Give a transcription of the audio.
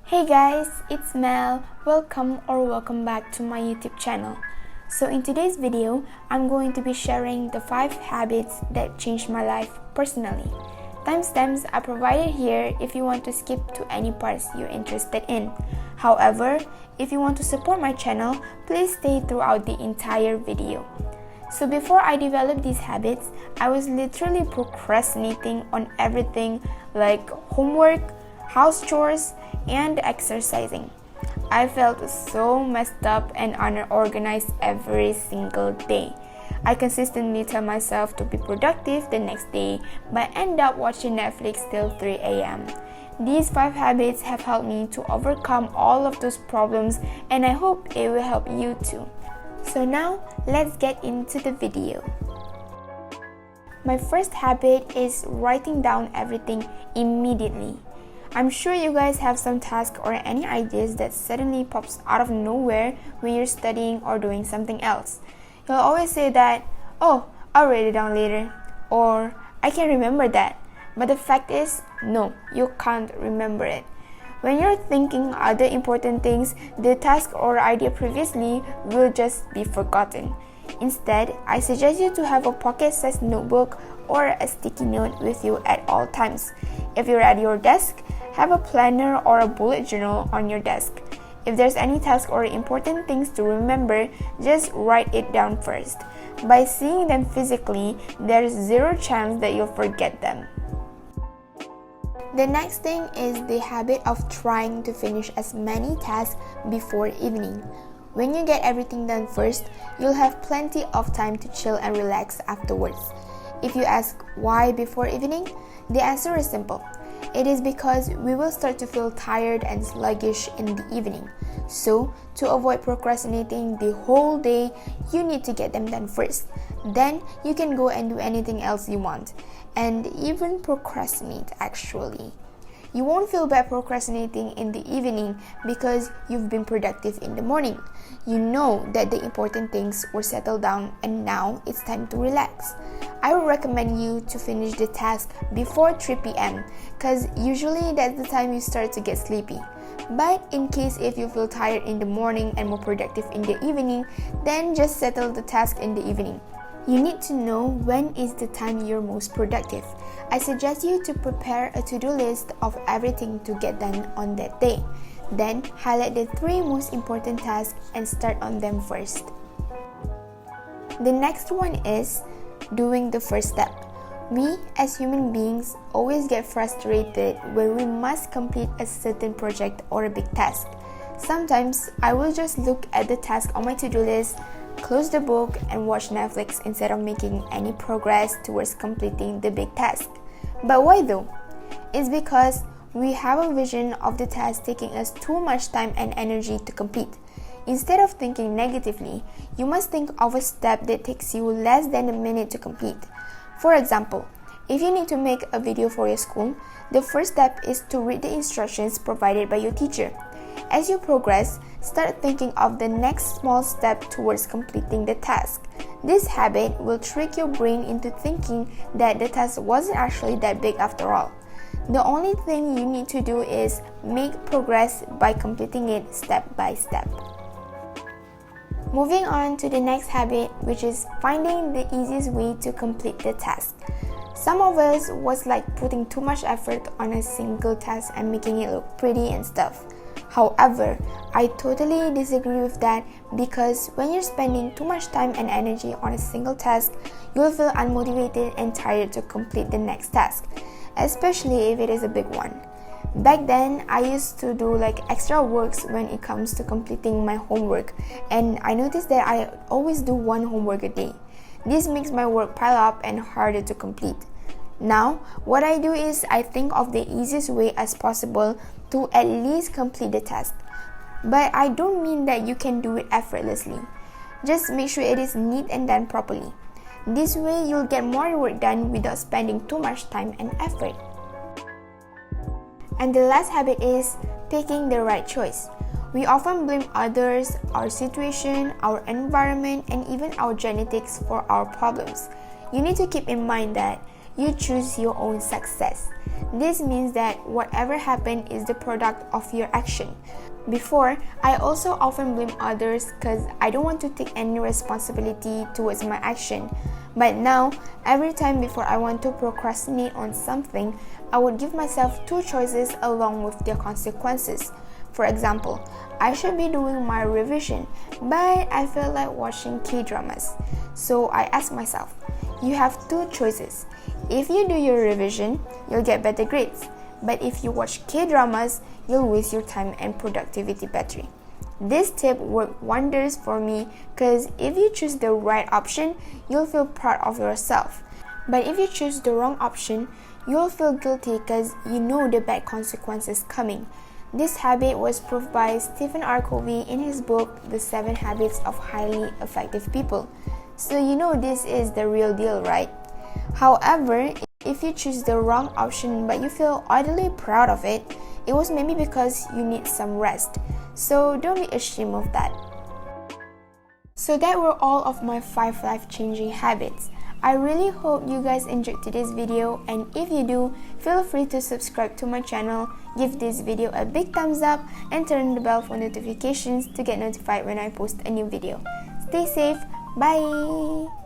Hey guys, it's Mel. Welcome back to my YouTube channel. So in today's video, I'm going to be sharing the 5 habits that changed my life personally. Timestamps are provided here if you want to skip to any parts you're interested in. However, if you want to support my channel, please stay throughout the entire video. So before I developed these habits, I was literally procrastinating on everything like homework, house chores, and exercising. I felt so messed up and unorganized every single day. I consistently tell myself to be productive the next day, but end up watching Netflix till 3 a.m. These 5 habits have helped me to overcome all of those problems, and I hope it will help you too. So now, let's get into the video. My first habit is writing down everything immediately. I'm sure you guys have some task or any ideas that suddenly pops out of nowhere when you're studying or doing something else. You'll always say that, "Oh, I'll write it down later," or "I can remember that." But the fact is, no, you can't remember it. When you're thinking other important things, the task or idea previously will just be forgotten. Instead, I suggest you to have a pocket-sized notebook or a sticky note with you at all times. If you're at your desk, have a planner or a bullet journal on your desk. If there's any task or important things to remember, just write it down first. By seeing them physically, there's zero chance that you'll forget them. The next thing is the habit of trying to finish as many tasks before evening. When you get everything done first, you'll have plenty of time to chill and relax afterwards. If you ask why before evening, the answer is simple. It is because we will start to feel tired and sluggish in the evening. So, to avoid procrastinating the whole day, you need to get them done first. Then, you can go and do anything else you want, and even procrastinate actually. You won't feel bad procrastinating in the evening because you've been productive in the morning. You know that the important things were settled down and now it's time to relax. I would recommend you to finish the task before 3 p.m. because usually that's the time you start to get sleepy. But in case if you feel tired in the morning and more productive in the evening, then just settle the task in the evening. You need to know when is the time you're most productive. I suggest you to prepare a to-do list of everything to get done on that day. Then highlight the 3 most important tasks and start on them first. The next one is doing the first step. We as human beings always get frustrated when we must complete a certain project or a big task. Sometimes I will just look at the task on my to-do list, close the book, and watch Netflix instead of making any progress towards completing the big task. But why though? It's because we have a vision of the task taking us too much time and energy to complete. Instead of thinking negatively, you must think of a step that takes you less than a minute to complete. For example, if you need to make a video for your school, the first step is to read the instructions provided by your teacher. As you progress, start thinking of the next small step towards completing the task. This habit will trick your brain into thinking that the task wasn't actually that big after all. The only thing you need to do is make progress by completing it step by step. Moving on to the next habit, which is finding the easiest way to complete the task. Some of us was like putting too much effort on a single task and making it look pretty and stuff. However, I totally disagree with that because when you're spending too much time and energy on a single task, you'll feel unmotivated and tired to complete the next task, especially if it is a big one. Back then, I used to do like extra works when it comes to completing my homework, and I noticed that I always do 1 homework a day. This makes my work pile up and harder to complete. Now, what I do is I think of the easiest way as possible to at least complete the task. But I don't mean that you can do it effortlessly. Just make sure it is neat and done properly. This way, you'll get more work done without spending too much time and effort. And the last habit is picking the right choice. We often blame others, our situation, our environment, and even our genetics for our problems. You need to keep in mind that you choose your own success. This means that whatever happened is the product of your action. Before, I also often blame others because I don't want to take any responsibility towards my action. But now, every time before I want to procrastinate on something, I would give myself two choices along with their consequences. For example, I should be doing my revision, but I feel like watching K-dramas. So I ask myself, you have two choices. If you do your revision, you'll get better grades. But if you watch K-dramas, you'll waste your time and productivity battery. This tip worked wonders for me because if you choose the right option, you'll feel proud of yourself. But if you choose the wrong option, you'll feel guilty because you know the bad consequences coming. This habit was proved by Stephen R. Covey in his book, The 7 Habits of Highly Effective People. So you know this is the real deal, right? However, if you choose the wrong option but you feel utterly proud of it, it was maybe because you need some rest. So don't be ashamed of that. So that were all of my 5 life-changing habits. I really hope you guys enjoyed today's video, and if you do, feel free to subscribe to my channel, give this video a big thumbs up, and turn the bell for notifications to get notified when I post a new video. Stay safe, bye!